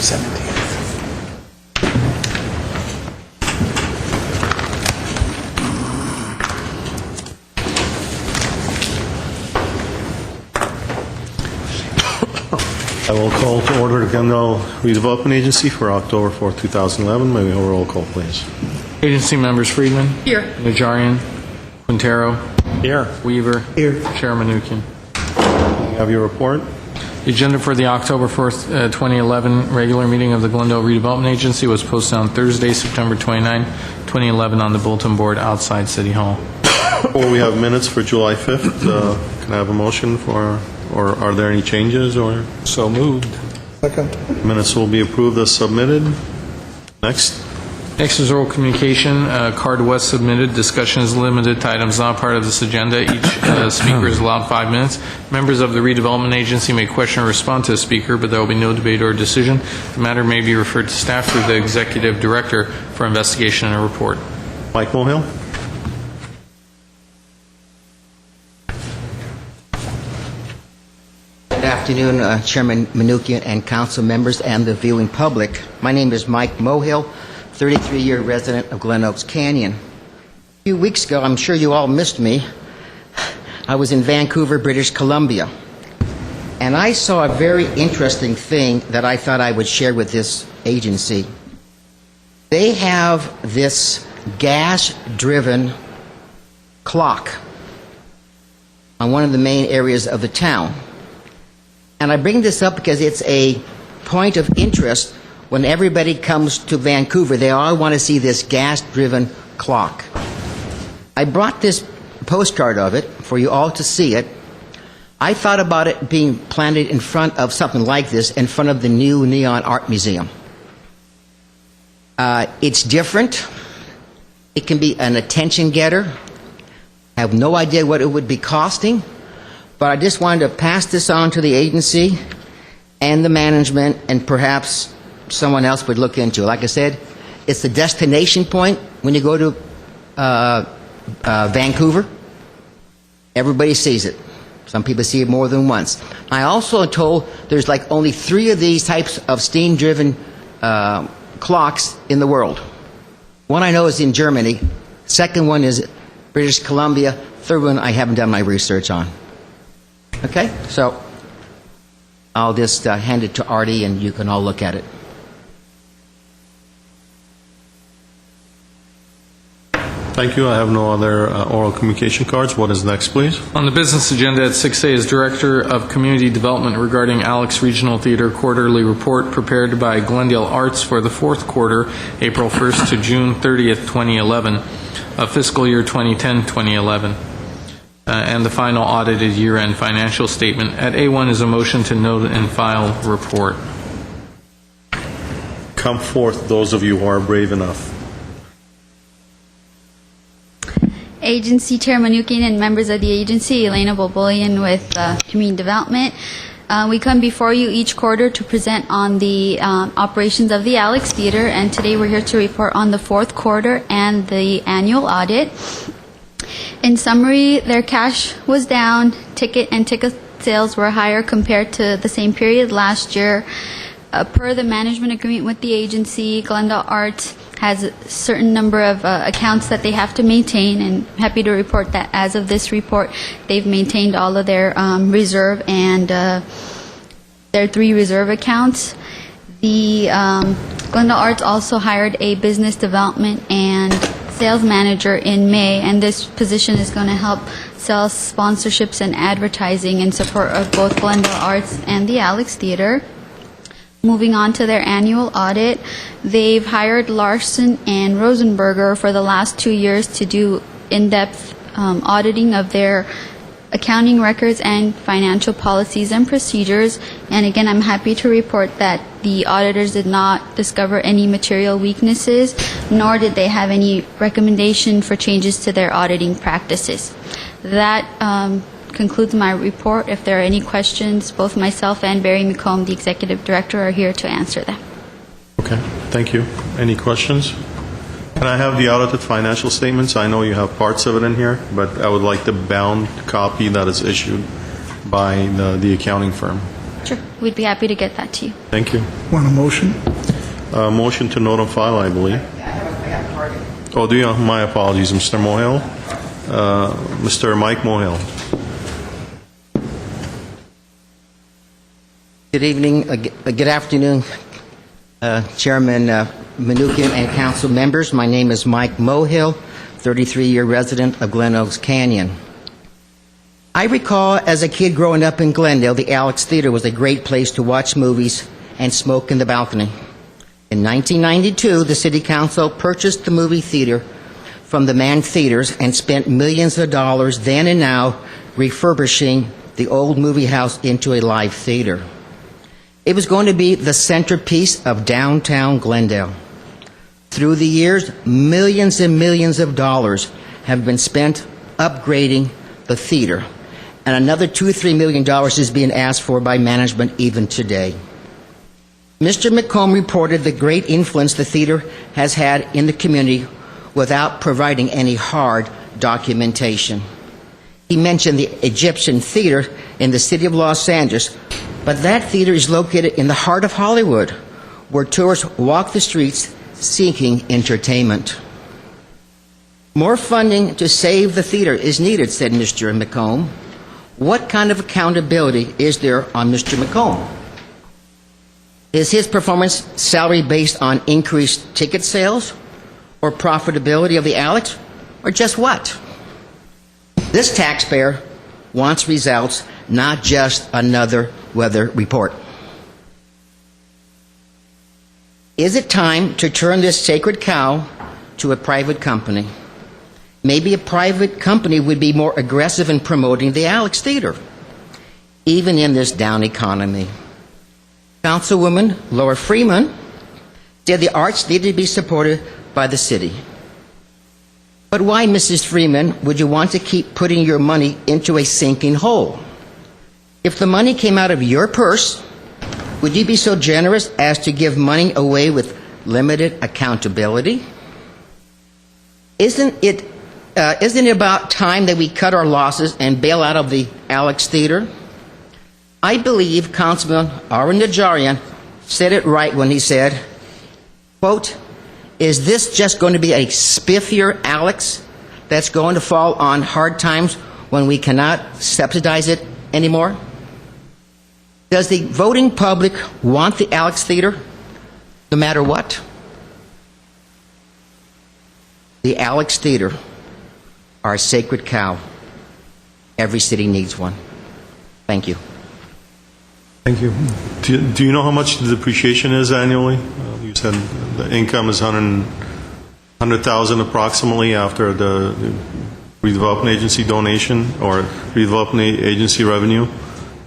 17th. I will call to order the Glendale Redevelopment Agency for October 4th, 2011. May we have a roll call, please? Agency members: Friedman. Here. Najarian. Quintero. Here. Weaver. Here. Chair Manukian. You have your report? The agenda for the October 4th, 2011 regular meeting of the Glendale Redevelopment Agency was posted on Thursday, September 29, 2011 on the bulletin board outside City Hall. Or we have minutes for July 5th. Can I have a motion for, or are there any changes? Or So moved. minutes will be approved as submitted. Next. Next is oral communication. Card was submitted. Discussion is limited to items not part of this agenda. Each speaker is allowed 5 minutes. Members of the redevelopment agency may question or respond to the speaker, but there will be no debate or decision. The matter may be referred to staff through the executive director for investigation and a report. Mike Mohill. Good afternoon, Chairman Manukian and council members and the viewing public. My name is Mike Mohill, 33-year resident of Glen Oaks Canyon. A few weeks ago, I'm sure you all missed me, I was in Vancouver, British Columbia, and I saw a very interesting thing that I thought I would share with this agency. They have this gas-driven clock on one of the main areas of the town. And I bring this up because it's a point of interest. When everybody comes to Vancouver, they all want to see this gas-driven clock. I brought this postcard of it for you all to see it. I thought about it being planted in front of something like this, in front of the new Neon Art Museum. It's different. It can be an attention getter. I have no idea what it would be costing, but I just wanted to pass this on to the agency and the management, and perhaps someone else would look into it. Like I said, it's the destination point when you go to Vancouver. Everybody sees it. Some people see it more than once. I also am told there's like only 3 of these types of steam-driven clocks in the world. One I know is in Germany. Second one is British Columbia. Third one I haven't done my research on. Okay? So I'll just hand it to Artie and you can all look at it. Thank you. I have no other oral communication cards. What is next, please? On the business agenda at 6A is Director of Community Development regarding Alex Regional Theater quarterly report prepared by Glendale Arts for the 4th quarter, April 1st to June 30th, 2011, of fiscal year 2010-2011, and the final audited year-end financial statement. At A1 is a motion to note and file report. Come forth, those of you who are brave enough. Agency Chair Manukian and members of the agency, Elena Bobolyan with Community Development. We come before you each quarter to present on the operations of the Alex Theater, and today we're here to report on the 4th quarter and the annual audit. In summary, their cash was down, ticket sales were higher compared to the same period last year. Per the management agreement with the agency, Glendale Arts has a certain number of accounts that they have to maintain, and happy to report that as of this report, they've maintained all of their reserve and their 3 reserve accounts. The Glendale Arts also hired a business development and sales manager in May, and this position is going to help sell sponsorships and advertising in support of both Glendale Arts and the Alex Theater. Moving on to their annual audit, they've hired Larson and Rosenberger for the last 2 years to do in-depth auditing of their accounting records and financial policies and procedures. And again, I'm happy to report that the auditors did not discover any material weaknesses, nor did they have any recommendation for changes to their auditing practices. That concludes my report. If there are any questions, both myself and Barry McComb, the Executive Director, are here to answer them. Okay, thank you. Any questions? Can I have the audited financial statements? I know you have parts of it in here, but I would like the bound copy that is issued by the accounting firm. Sure, we'd be happy to get that to you. Thank you. Want a motion? Motion to note on file, I believe. Oh, do you? My apologies, Mr. Mohill. Mr. Mike Mohill. Good evening, good afternoon, Chairman Manoukian and council members. My name is Mike Mohill, 33-year resident of Glen Oaks Canyon. I recall as a kid growing up in Glendale, the Alex Theater was a great place to watch movies and smoke in the balcony. In 1992, the City Council purchased the movie theater from the Mann Theaters and spent millions of dollars then and now refurbishing the old movie house into a live theater. It was going to be the centerpiece of downtown Glendale. Through the years, millions and millions of dollars have been spent upgrading the theater, and another $2 or $3 million is being asked for by management even today. Mr. McComb reported the great influence the theater has had in the community without providing any hard documentation. He mentioned the Egyptian Theater in the city of Los Angeles, but that theater is located in the heart of Hollywood, where tourists walk the streets seeking entertainment. More funding to save the theater is needed, said Mr. McComb. What kind of accountability is there on Mr. McComb? Is his performance salary based on increased ticket sales or profitability of the Alex, or just what? This taxpayer wants results, not just another weather report. Is it time to turn this sacred cow to a private company? Maybe a private company would be more aggressive in promoting the Alex Theater, even in this down economy. Councilwoman Laura Freeman said the arts needed to be supported by the city. But why, Mrs. Freeman, would you want to keep putting your money into a sinking hole? If the money came out of your purse, would you be so generous as to give money away with limited accountability? Isn't it about time that we cut our losses and bail out of the Alex Theater? I believe Councilman Arun Najarian said it right when he said, quote, "Is this just going to be a spiffier Alex that's going to fall on hard times when we cannot subsidize it anymore?" Does the voting public want the Alex Theater no matter what? The Alex Theater, our sacred cow. Every city needs one. Thank you. Thank you. Do you know how much the depreciation is annually? You said the income is $100,000 approximately after the redevelopment agency donation or redevelopment agency revenue.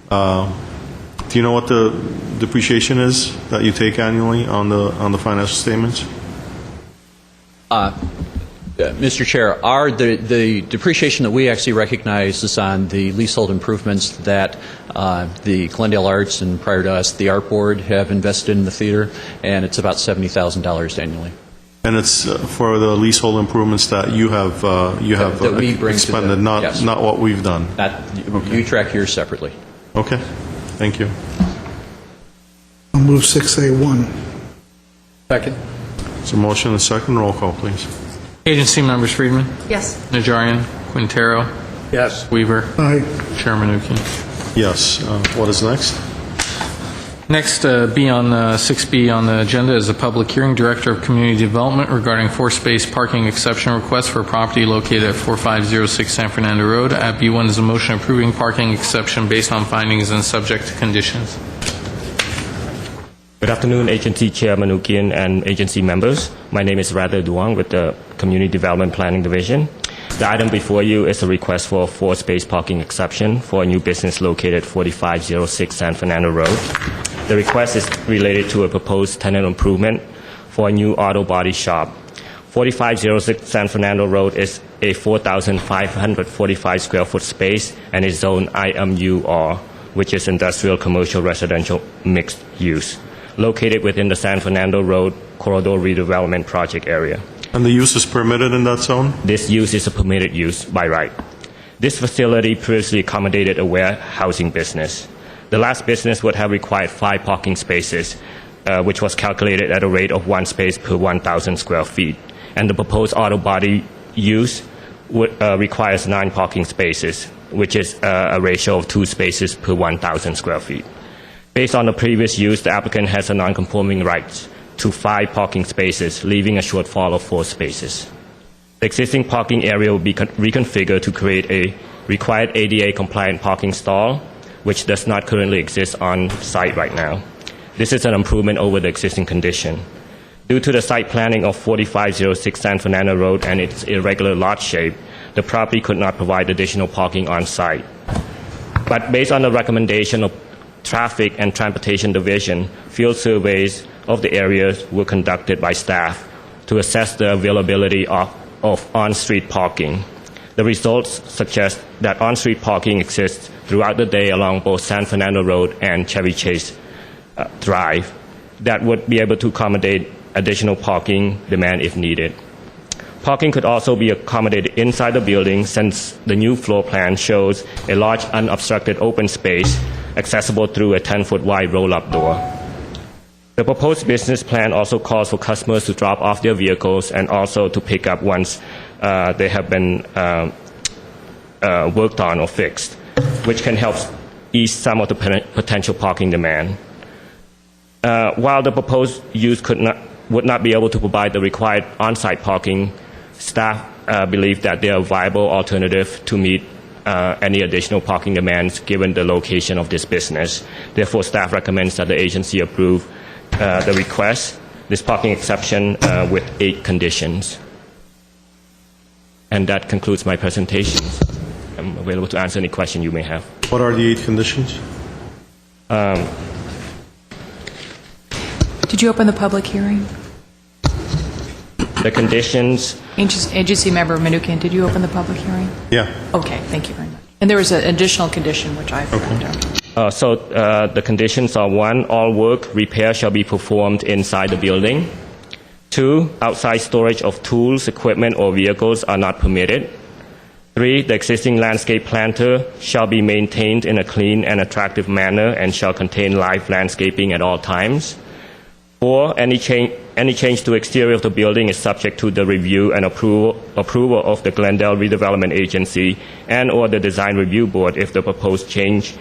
Do you know what the depreciation is that you take annually on the financial statements? Mr. Chair, the depreciation that we actually recognize is on the leasehold improvements that the Glendale Arts and prior to us, the Art Board have invested in the theater, and it's about $70,000 annually. And it's for the leasehold improvements that you have that we bring expended, yes. not what we've done. You track yours separately. Okay, thank you. I'll move 6A1. Second. So motion and second, roll call, please. Agency members: Friedman, Yes. Najarian, Quintero, Yes. Weaver, Aye. Chairman Manoukian. Yes. What is next? Next, 6B on the agenda is a public hearing. Director of Community Development regarding four-space parking exception request for property located at 4506 San Fernando Road. At B1 is a motion approving parking exception based on findings and subject to conditions. Good afternoon, Agency Chair Manoukian and agency members. My name is Radha Duang with the Community Development Planning Division. The item before you is a request for a four-space parking exception for a new business located at 4506 San Fernando Road. The request is related to a proposed tenant improvement for a new auto body shop. 4506 San Fernando Road is a 4,545 square foot space and is zoned IMUR, which is Industrial Commercial Residential Mixed Use, located within the San Fernando Road Corridor Redevelopment Project area. And the use is permitted in that zone? This use is a permitted use by right. This facility previously accommodated a warehousing business. The last business would have required 5 parking spaces, which was calculated at a rate of 1 space per 1,000 square feet. And the proposed auto body use requires 9 parking spaces, which is a ratio of 2 spaces per 1,000 square feet. Based on the previous use, the applicant has a non-conforming right to 5 parking spaces, leaving a shortfall of 4 spaces. The existing parking area will be reconfigured to create a required ADA-compliant parking stall, which does not currently exist on site right now. This is an improvement over the existing condition. Due to the site planning of 4506 San Fernando Road and its irregular lot shape, the property could not provide additional parking on site. But based on the recommendation of Traffic and Transportation Division, field surveys of the areas were conducted by staff to assess the availability of on-street parking. The results suggest that on-street parking exists throughout the day along both San Fernando Road and Chevy Chase Drive that would be able to accommodate additional parking demand if needed. Parking could also be accommodated inside the building since the new floor plan shows a large unobstructed open space accessible through a 10-foot wide roll-up door. The proposed business plan also calls for customers to drop off their vehicles and also to pick up once they have been worked on or fixed, which can help ease some of the potential parking demand. While the proposed use would not be able to provide the required on-site parking, staff believe that they are a viable alternative to meet any additional parking demands given the location of this business. Therefore, staff recommends that the agency approve the request, this parking exception with 8 conditions. And that concludes my presentation. I'm available to answer any question you may have. What are the 8 conditions? Did you open the public hearing? The conditions, Agency member Manukian, did you open the public hearing? Yeah. Okay, thank you very much. And there was an additional condition which I found out. the conditions are 1, all work, repair shall be performed inside the building. 2, outside storage of tools, equipment, or vehicles are not permitted. 3, the existing landscape planter shall be maintained in a clean and attractive manner and shall contain live landscaping at all times. 4, any change to exterior of the building is subject to the review and approval of the Glendale Redevelopment Agency and or the Design Review Board if the proposed changes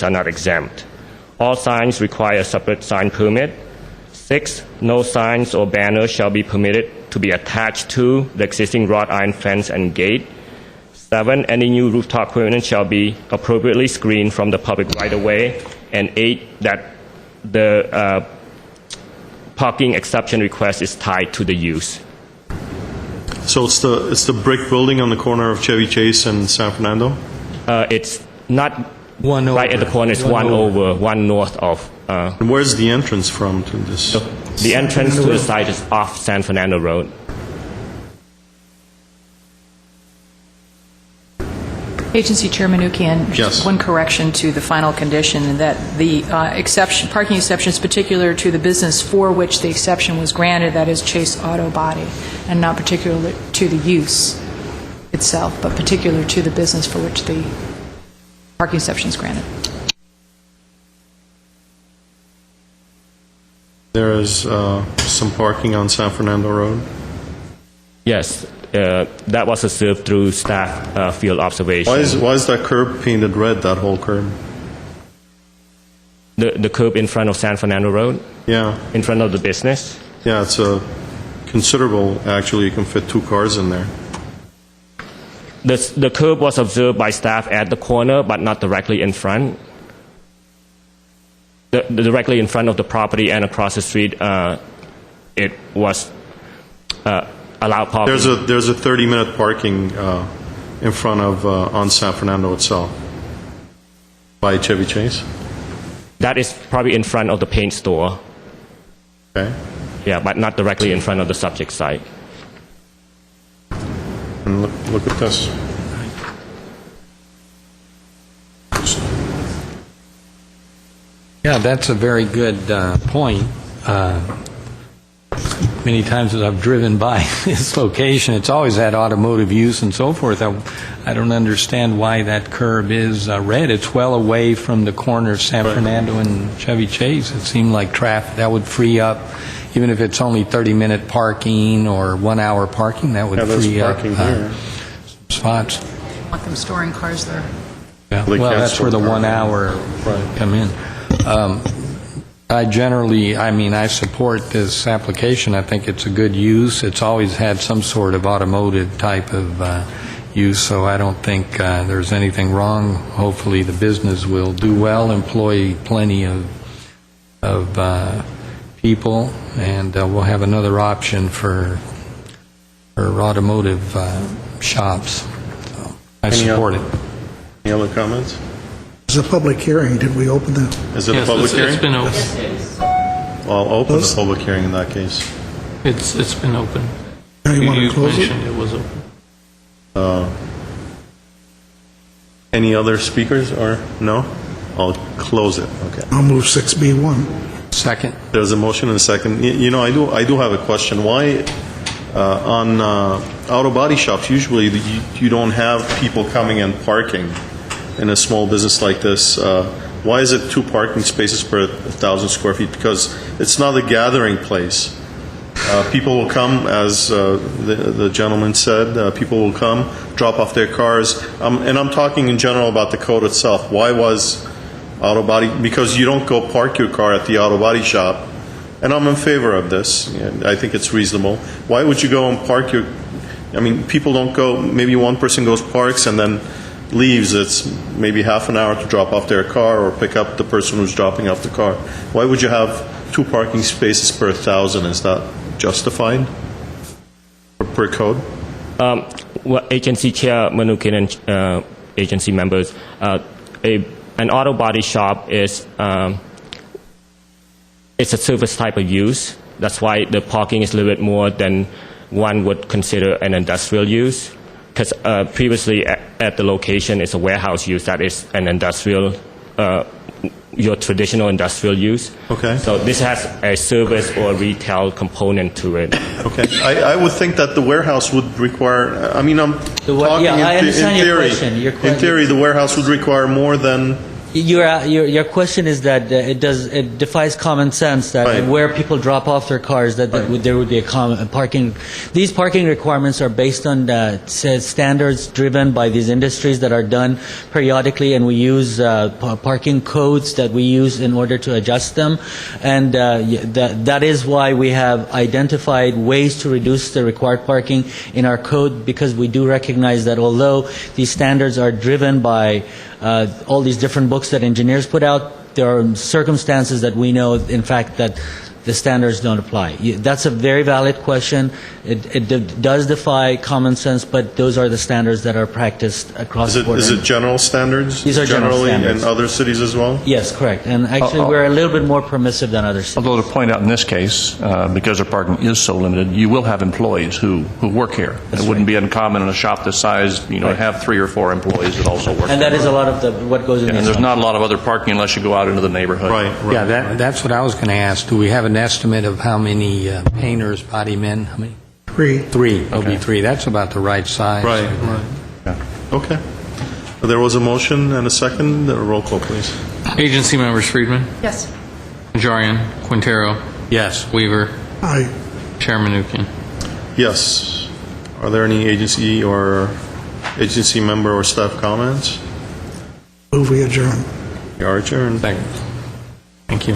are not exempt. All signs require a separate sign permit. 6, no signs or banners shall be permitted to be attached to the existing wrought iron fence and gate. 7, any new rooftop equipment shall be appropriately screened from the public right-of-way. And 8, that the parking exception request is tied to the use. So it's the brick building on the corner of Chevy Chase and San Fernando? It's not One right at the corner. It's one north of. And where's the entrance from to this? The entrance to the site is off San Fernando Road. Agency Chair Manukian, Yes. just one correction to the final condition, that the parking exception is particular to the business for which the exception was granted, that is Chase Auto Body, and not particular to the use itself, but particular to the business for which the parking exception is granted. There is some parking on San Fernando Road? Yes, that was observed through staff field observation. Why is that curb painted red, that whole curb? The curb in front of San Fernando Road, Yeah, in front of the business. yeah, it's a considerable, actually, you can fit 2 cars in there. The curb was observed by staff at the corner, but not directly in front. Directly in front of the property and across the street, it was allowed parking. There's a 30-minute parking in front of, on San Fernando itself, by Chevy Chase. That is probably in front of the paint store. Okay. Yeah, but not directly in front of the subject site. And look at this. Yeah, that's a very good point. Many times as I've driven by this location, it's always had automotive use and so forth. I don't understand why that curb is red. It's well away from the corner of San Fernando and Chevy Chase. It seemed like traffic, that would free up, even if it's only 30-minute parking or 1-hour parking, that would there's free up parking here. some spots. Want them storing cars there. Yeah. They Well, can't that's where the store 1 cars. hour come in. I support this application. I think it's a good use. It's always had some sort of automotive type of use, so I don't think there's anything wrong. Hopefully, the business will do well, employ plenty of people, and we'll have another option for automotive shops. So I support it. Any other comments? It's a public hearing. Did we open the, Is it a Yes, public hearing? it's been open. Well, I'll open the public hearing in that case. It's been open. now you want to close it? mentioned it was open. Any other speakers or no? I'll close it. Okay. I'll move 6B1. Second. There's a motion and a second. You know, I do have a question. Why on auto body shops usually you don't have people coming and parking in a small business like this? Why is it 2 parking spaces per 1,000 square feet? Because it's not a gathering place. People will come, as the gentleman said, people will come, drop off their cars. And I'm talking in general about the code itself. Why was auto body? Because you don't go park your car at the auto body shop. And I'm in favor of this. I think it's reasonable. Why would you go and park your... I mean, people don't go... Maybe one person goes, parks, and then leaves. It's maybe half an hour to drop off their car or pick up the person who's dropping off the car. Why would you have 2 parking spaces per 1,000? Is that justified per code? Well, agency chair Manukin and agency members, an auto body shop is it's a service type of use. That's why the parking is a little bit more than one would consider an industrial use. Because previously at the location it's a warehouse use that is an industrial, your traditional industrial use. Okay. So this has a service or retail component to it. Okay. I would think that the warehouse would require, I mean, I'm talking yeah, I in understand your theory. question. Your In question- theory, the warehouse would require more than... Your question is that it defies common sense that Right. where people drop off their cars there would be a parking. These parking requirements are based on standards driven by these industries that are done periodically, and we use parking codes that we use in order to adjust them, and that is why we have identified ways to reduce the required parking in our code, because we do recognize that although these standards are driven by all these different books that engineers put out, there are circumstances that we know, in fact, that the standards don't apply. That's a very valid question. It does defy common sense, but those are the standards that are practiced across the board. Is it general standards? These are general generally standards. in other cities as well? Yes, correct. And actually, we're a little bit more permissive than other cities. Although to point out in this case, because our parking is so limited, you will have employees who work here. It wouldn't be uncommon in a shop this size, to have 3 or 4 employees that also work. And that is a lot of what goes in And these there's ones. not a lot of other parking unless you go out into the neighborhood. Right. Yeah, that's what I was going to ask. Do we have an estimate of how many painters, body men? How many? 3. 3. There'll be 3. That's about the right size. Right. Okay. There was a motion and a second. Roll call, please. Agency members Friedman, Yes. Najarian, Quintero, Yes. Weaver, Aye. Chairman Nukian. Yes. Are there any agency member or staff comments? Move we adjourn. We are adjourned. Thank you.